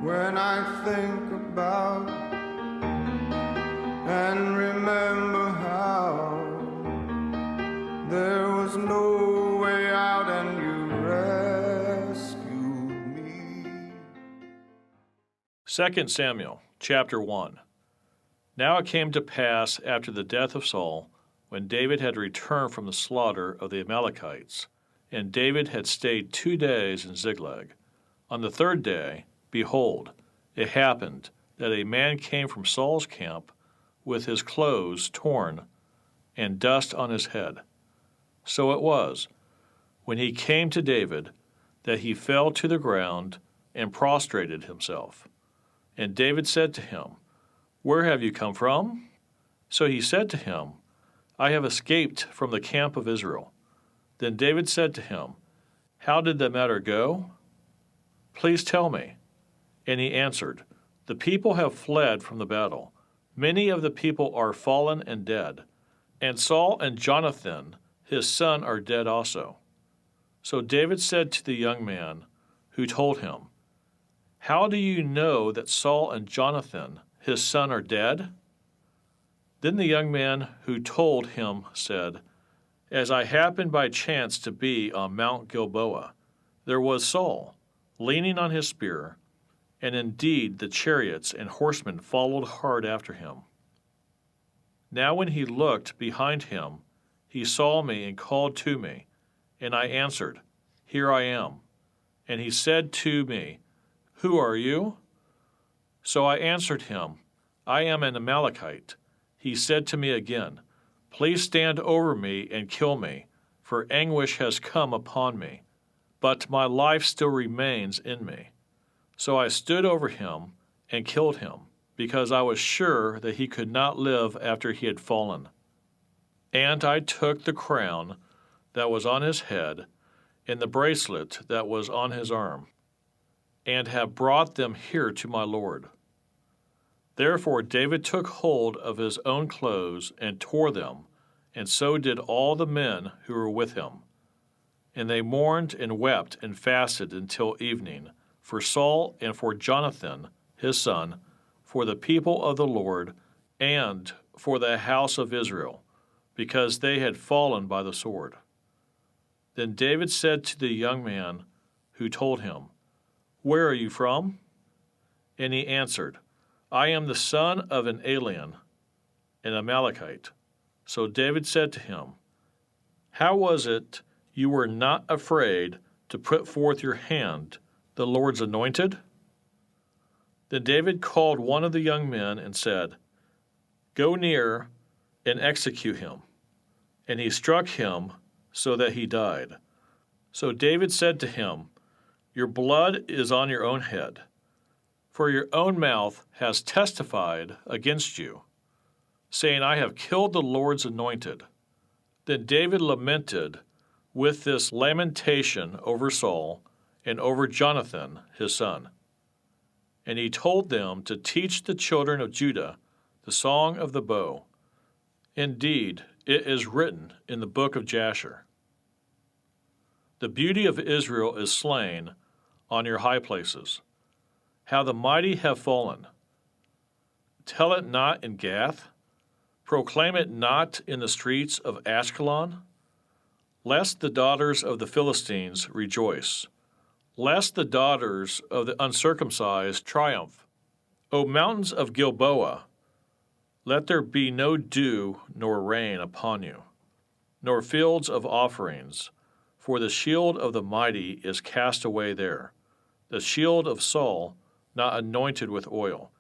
when I think about and remember how there was no way out and you rescued me. 2 Samuel, chapter 1. Now it came to pass after the death of Saul, when David had returned from the slaughter of the Amalekites, and David had stayed 2 days in Ziklag. On the 3rd day, behold, it happened that a man came from Saul's camp with his clothes torn and dust on his head. So it was, when he came to David, that he fell to the ground and prostrated himself. And David said to him, Where have you come from? So he said to him, I have escaped from the camp of Israel. Then David said to him, How did the matter go? Please tell me. And he answered, The people have fled from the battle. Many of the people are fallen and dead, and Saul and Jonathan, his son, are dead also. So David said to the young man who told him, How do you know that Saul and Jonathan, his son, are dead? Then the young man who told him said, As I happened by chance to be on Mount Gilboa, there was Saul, leaning on his spear, and indeed the chariots and horsemen followed hard after him. Now when he looked behind him, he saw me and called to me, and I answered, Here I am. And he said to me, Who are you? So I answered him, I am an Amalekite. He said to me again, Please stand over me and kill me, for anguish has come upon me, but my life still remains in me. So I stood over him and killed him, because I was sure that he could not live after he had fallen. And I took the crown that was on his head and the bracelet that was on his arm, and have brought them here to my Lord. Therefore David took hold of his own clothes and tore them, and so did all the men who were with him. And they mourned and wept and fasted until evening, for Saul and for Jonathan, his son, for the people of the Lord, and for the house of Israel, because they had fallen by the sword. Then David said to the young man who told him, Where are you from? And he answered, I am the son of an alien, an Amalekite. So David said to him, How was it you were not afraid to put forth your hand, the Lord's anointed? Then David called one of the young men and said, Go near and execute him. And he struck him so that he died. So David said to him, Your blood is on your own head, for your own mouth has testified against you, saying, I have killed the Lord's anointed. Then David lamented with this lamentation over Saul and over Jonathan his son. And he told them to teach the children of Judah the song of the bow. Indeed, it is written in the book of Jasher. The beauty of Israel is slain on your high places. How the mighty have fallen. Tell it not in Gath. Proclaim it not in the streets of Ashkelon. Lest the daughters of the Philistines rejoice, lest the daughters of the uncircumcised triumph. O mountains of Gilboa, let there be no dew nor rain upon you, nor fields of offerings, for the shield of the mighty is cast away there, the shield of Saul not anointed with oil.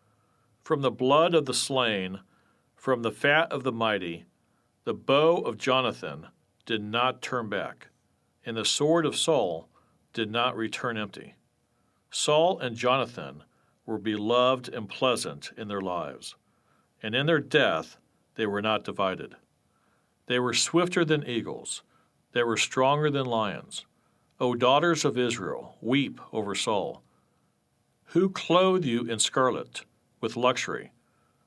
From the blood of the slain, from the fat of the mighty, the bow of Jonathan did not turn back, and the sword of Saul did not return empty. Saul and Jonathan were beloved and pleasant in their lives, and in their death they were not divided. They were swifter than eagles, they were stronger than lions. O daughters of Israel, weep over Saul. Who clothe you in scarlet with luxury?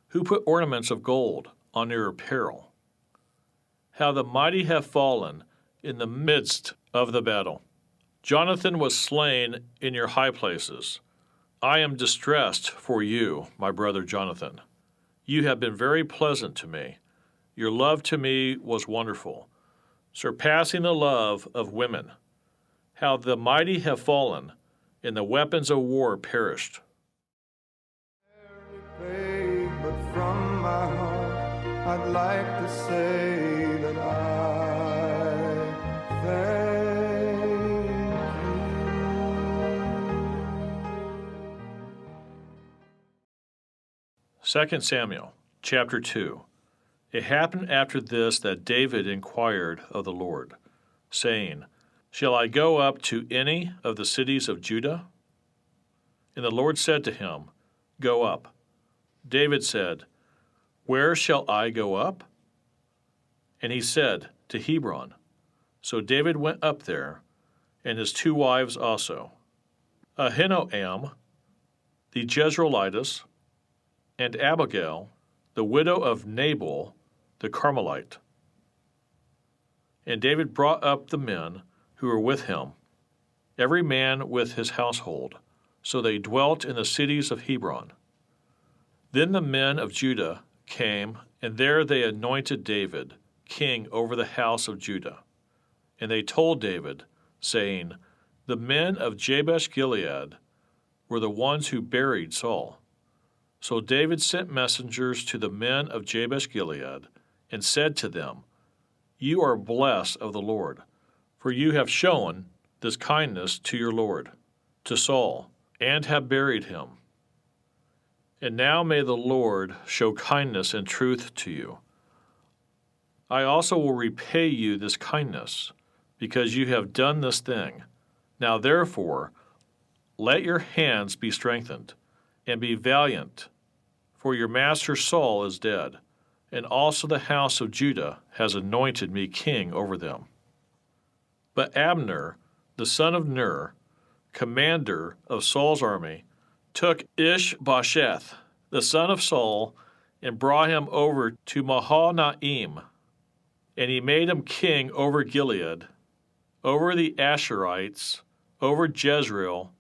Who put ornaments of gold on your apparel? How the mighty have fallen in the midst of the battle. Jonathan was slain in your high places. I am distressed for you, my brother Jonathan. You have been very pleasant to me. Your love to me was wonderful, surpassing the love of women. How the mighty have fallen, and the weapons of war perished. Vague, but from my heart, I'd like to say that I thank you. 2 Samuel, chapter 2. It happened after this that David inquired of the Lord, saying, Shall I go up to any of the cities of Judah? And the Lord said to him, Go up. David said, Where shall I go up? And he said, To Hebron. So David went up there, and his 2 wives also, Ahinoam, the Jezreelitess, and Abigail, the widow of Nabal, the Carmelite. And David brought up the men who were with him, every man with his household, so they dwelt in the cities of Hebron. Then the men of Judah came, and there they anointed David king over the house of Judah. And they told David, saying, The men of Jabesh-Gilead were the ones who buried Saul. So David sent messengers to the men of Jabesh-Gilead, and said to them, You are blessed of the Lord, for you have shown this kindness to your Lord, to Saul, and have buried him. And now may the Lord show kindness and truth to you. I also will repay you this kindness, because you have done this thing. Now therefore, let your hands be strengthened, and be valiant, for your master Saul is dead, and also the house of Judah has anointed me king over them. But Abner, the son of Ner, commander of Saul's army, took Ishbosheth, the son of Saul, and brought him over to Mahanaim, and he made him king over Gilead, over the Asherites, over Jezreel,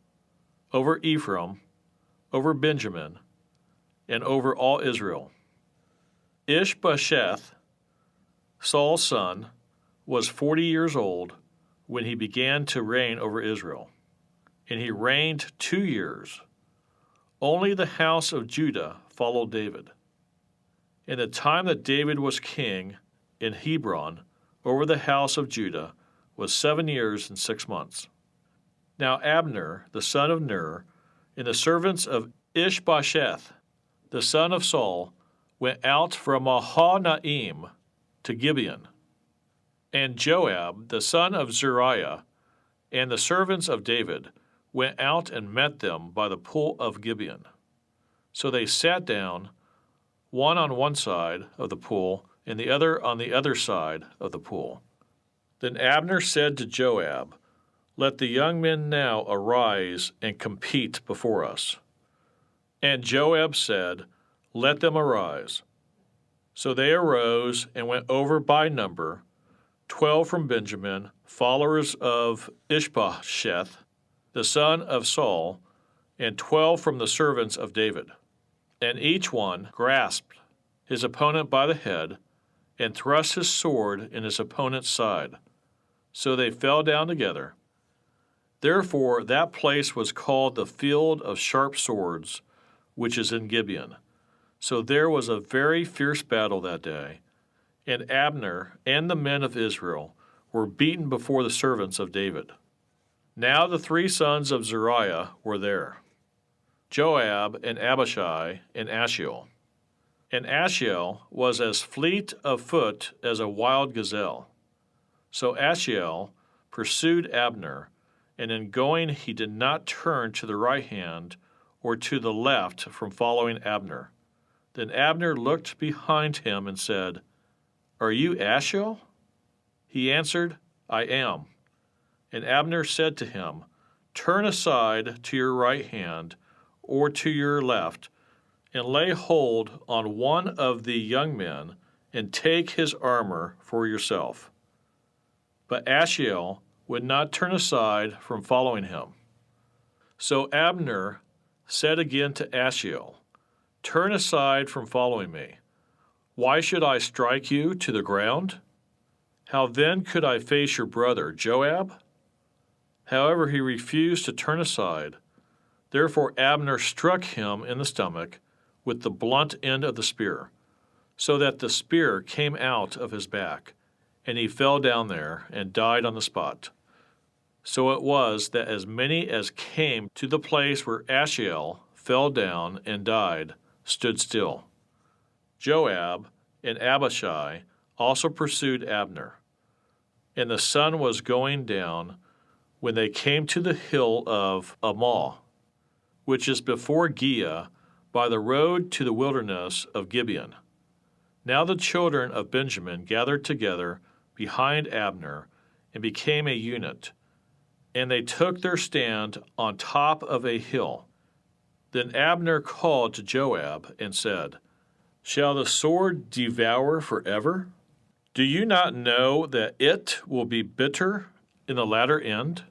over Ephraim, over Benjamin, and over all Israel. Ishbosheth, Saul's son, was 40 years old when he began to reign over Israel, and he reigned 2 years. Only the house of Judah followed David. In the time that David was king in Hebron over the house of Judah was 7 years and 6 months. Now Abner, the son of Ner, and the servants of Ishbosheth, the son of Saul, went out from Mahanaim to Gibeon. And Joab, the son of Zeruiah, and the servants of David went out and met them by the pool of Gibeon. So they sat down, one on one side of the pool, and the other on the other side of the pool. Then Abner said to Joab, Let the young men now arise and compete before us. And Joab said, Let them arise. So they arose and went over by number, 12 from Benjamin, followers of Ishbosheth, the son of Saul, and 12 from the servants of David. And each one grasped his opponent by the head and thrust his sword in his opponent's side. So they fell down together. Therefore that place was called the Field of Sharp Swords, which is in Gibeon. So there was a very fierce battle that day, and Abner and the men of Israel were beaten before the servants of David. Now the 3 sons of Zeruiah were there, Joab and Abishai and Ashiel. And Ashiel was as fleet of foot as a wild gazelle. So Ashiel pursued Abner, and in going he did not turn to the right hand or to the left from following Abner. Then Abner looked behind him and said, Are you Ashiel? He answered, I am. And Abner said to him, Turn aside to your right hand or to your left, and lay hold on one of the young men, and take his armor for yourself. But Ashiel would not turn aside from following him. So Abner said again to Ashiel, "Turn aside from following me. Why should I strike you to the ground? How then could I face your brother Joab?" However, he refused to turn aside. Therefore Abner struck him in the stomach with the blunt end of the spear, so that the spear came out of his back, and he fell down there and died on the spot. So it was that as many as came to the place where Ashiel fell down and died stood still. Joab and Abishai also pursued Abner. And the sun was going down when they came to the hill of Amal, which is before Giah, by the road to the wilderness of Gibeon. Now the children of Benjamin gathered together behind Abner and became a unit, and they took their stand on top of a hill. Then Abner called to Joab and said, "Shall the sword devour forever? Do you not know that it will be bitter in the latter end?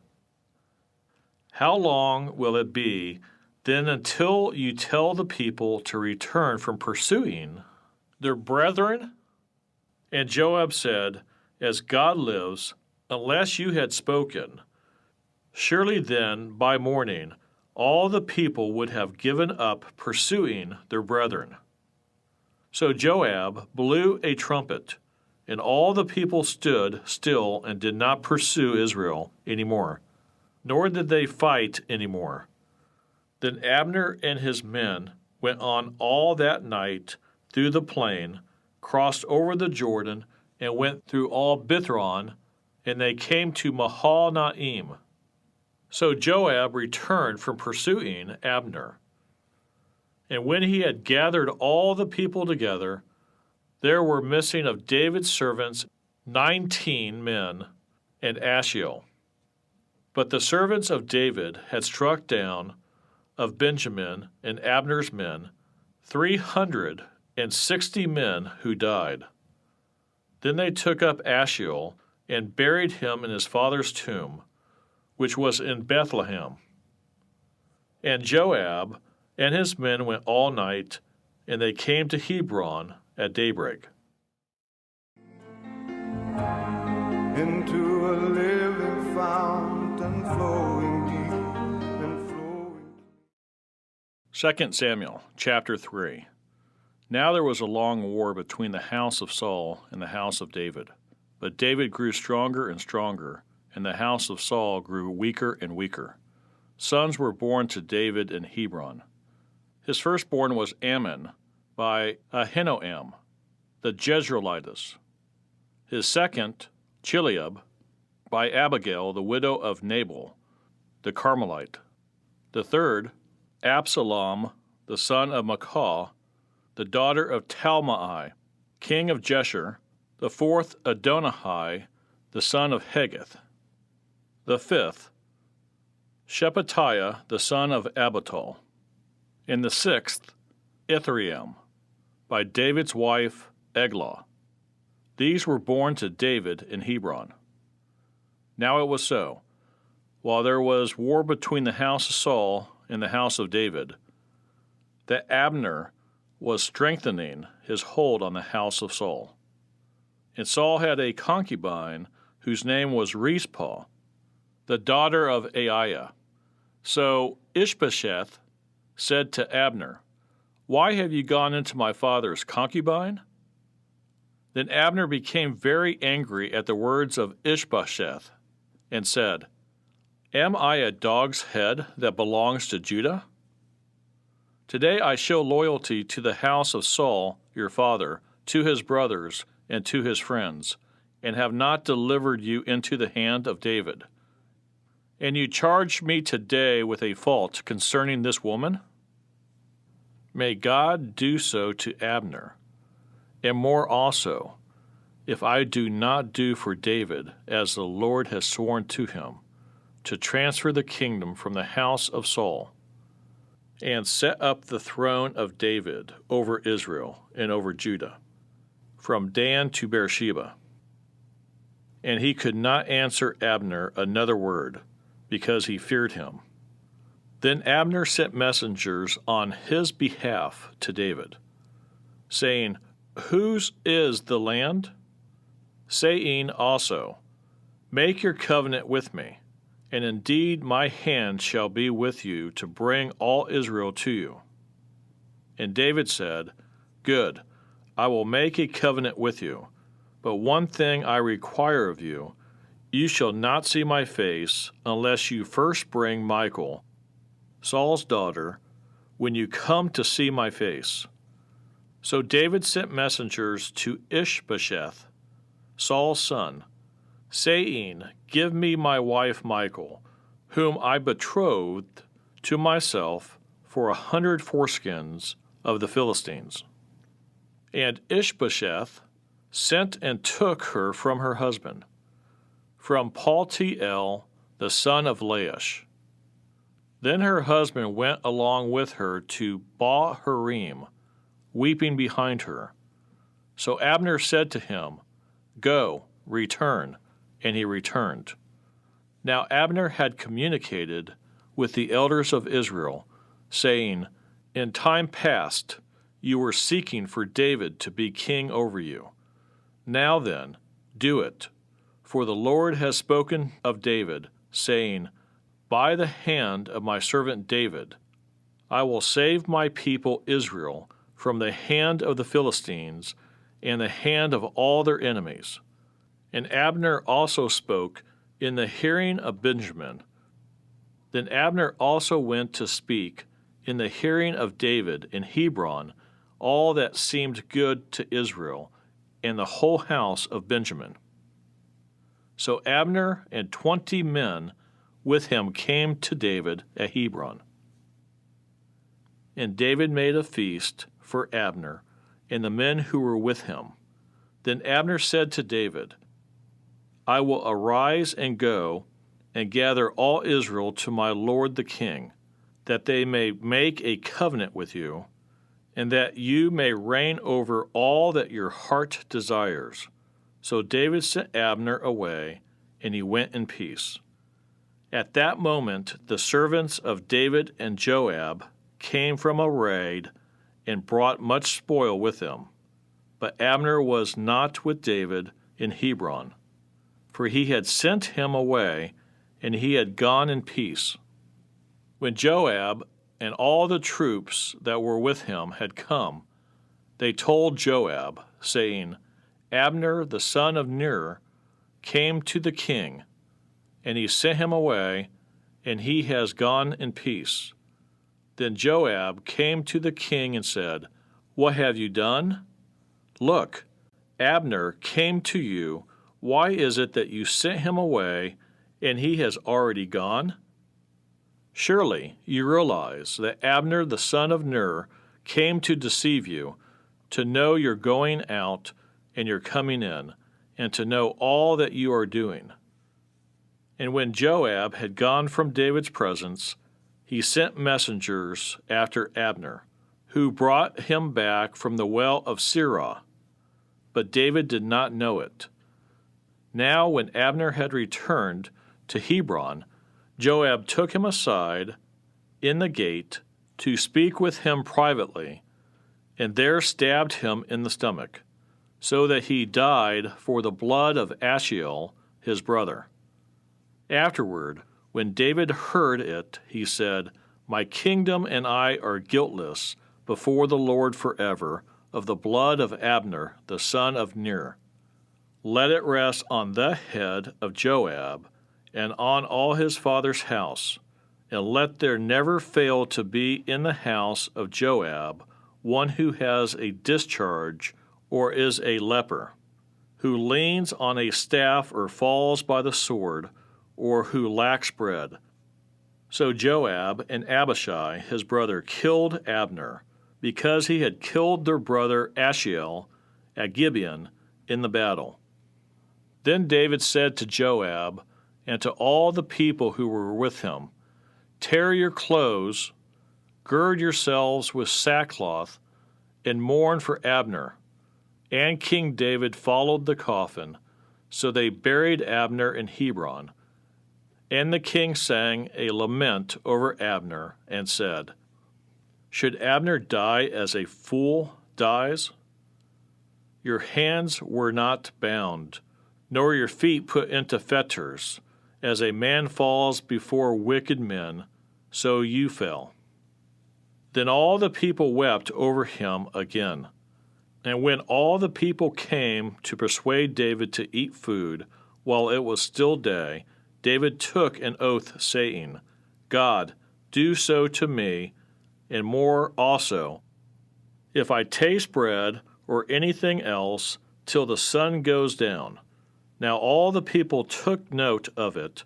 How long will it be then until you tell the people to return from pursuing their brethren?" And Joab said, "As God lives, unless you had spoken, surely then by morning all the people would have given up pursuing their brethren." So Joab blew a trumpet, and all the people stood still and did not pursue Israel any more, nor did they fight any more. Then Abner and his men went on all that night through the plain, crossed over the Jordan, and went through all Bithron, and they came to Mahal-Naim. So Joab returned from pursuing Abner. And when he had gathered all the people together, there were missing of David's servants 19 men and Ashiel. But the servants of David had struck down of Benjamin and Abner's men 360 men who died. Then they took up Ashiel and buried him in his father's tomb, which was in Bethlehem. And Joab and his men went all night, and they came to Hebron at daybreak. Into a living fountain flowing deep and flowing. 2 Samuel chapter 3. Now there was a long war between the house of Saul and the house of David. But David grew stronger and stronger, and the house of Saul grew weaker and weaker. Sons were born to David in Hebron. His firstborn was Ammon by Ahinoam, the Jezreelitess. His second, Chileab, by Abigail, the widow of Nabal, the Carmelite. The third, Absalom, the son of Maachah, the daughter of Talmai, king of Geshur. The fourth, Adonijah, the son of Haggith. The fifth, Shephatiah, the son of Abital. And the sixth, Ithream, by David's wife Eglah. These were born to David in Hebron. Now it was so, while there was war between the house of Saul and the house of David, that Abner was strengthening his hold on the house of Saul. And Saul had a concubine whose name was Rizpah, the daughter of Aiah. So Ishbosheth said to Abner, "Why have you gone into my father's concubine?" Then Abner became very angry at the words of Ishbosheth and said, "Am I a dog's head that belongs to Judah? Today I show loyalty to the house of Saul, your father, to his brothers, and to his friends, and have not delivered you into the hand of David. And you charge me today with a fault concerning this woman? May God do so to Abner, and more also, if I do not do for David as the Lord has sworn to him, to transfer the kingdom from the house of Saul, and set up the throne of David over Israel and over Judah, from Dan to Beersheba." And he could not answer Abner another word, because he feared him. Then Abner sent messengers on his behalf to David, saying, Whose is the land? Saying also, Make your covenant with me, and indeed my hand shall be with you to bring all Israel to you. And David said, Good, I will make a covenant with you, but one thing I require of you, you shall not see my face unless you first bring Michal, Saul's daughter, when you come to see my face. So David sent messengers to Ishbosheth, Saul's son, saying, Give me my wife Michal, whom I betrothed to myself for 100 foreskins of the Philistines. And Ishbosheth sent and took her from her husband, from Paltiel, the son of Laish. Then her husband went along with her to Bahurim, weeping behind her. So Abner said to him, Go, return. And he returned. Now Abner had communicated with the elders of Israel, saying, In time past you were seeking for David to be king over you. Now then, do it, for the Lord has spoken of David, saying, By the hand of my servant David, I will save my people Israel from the hand of the Philistines and the hand of all their enemies. And Abner also spoke in the hearing of Benjamin. Then Abner also went to speak in the hearing of David in Hebron all that seemed good to Israel and the whole house of Benjamin. So Abner and 20 men with him came to David at Hebron. And David made a feast for Abner and the men who were with him. Then Abner said to David, I will arise and go and gather all Israel to my lord the king, that they may make a covenant with you, and that you may reign over all that your heart desires. So David sent Abner away, and he went in peace. At that moment the servants of David and Joab came from a raid and brought much spoil with them. But Abner was not with David in Hebron, for he had sent him away, and he had gone in peace. When Joab and all the troops that were with him had come, they told Joab, saying, Abner the son of Ner came to the king, and he sent him away, and he has gone in peace. Then Joab came to the king and said, What have you done? Look, Abner came to you. Why is it that you sent him away, and he has already gone? Surely you realize that Abner the son of Ner came to deceive you, to know your going out and your coming in, and to know all that you are doing. And when Joab had gone from David's presence, he sent messengers after Abner, who brought him back from the well of Sirah. But David did not know it. Now when Abner had returned to Hebron, Joab took him aside in the gate to speak with him privately, and there stabbed him in the stomach, so that he died for the blood of Ashiel, his brother. Afterward, when David heard it, he said, My kingdom and I are guiltless before the Lord forever of the blood of Abner, the son of Ner. Let it rest on the head of Joab and on all his father's house, and let there never fail to be in the house of Joab one who has a discharge or is a leper, who leans on a staff or falls by the sword, or who lacks bread. So Joab and Abishai his brother killed Abner, because he had killed their brother Ashiel at Gibeon in the battle. Then David said to Joab and to all the people who were with him, Tear your clothes, gird yourselves with sackcloth, and mourn for Abner. And King David followed the coffin, so they buried Abner in Hebron. And the king sang a lament over Abner and said, Should Abner die as a fool dies? Your hands were not bound, nor your feet put into fetters. As a man falls before wicked men, so you fell. Then all the people wept over him again. And when all the people came to persuade David to eat food, while it was still day, David took an oath, saying, God, do so to me, and more also, if I taste bread or anything else till the sun goes down. Now all the people took note of it,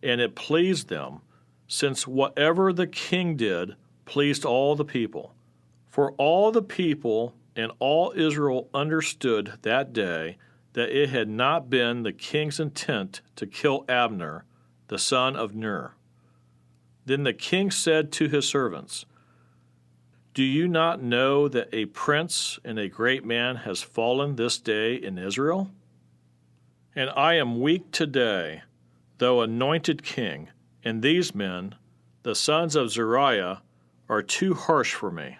and it pleased them, since whatever the king did pleased all the people. For all the people and all Israel understood that day that it had not been the king's intent to kill Abner, the son of Ner. Then the king said to his servants, Do you not know that a prince and a great man has fallen this day in Israel? And I am weak today, though anointed king, and these men, the sons of Zeruiah, are too harsh for me.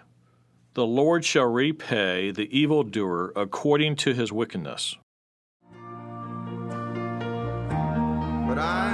The Lord shall repay the evildoer according to his wickedness. But I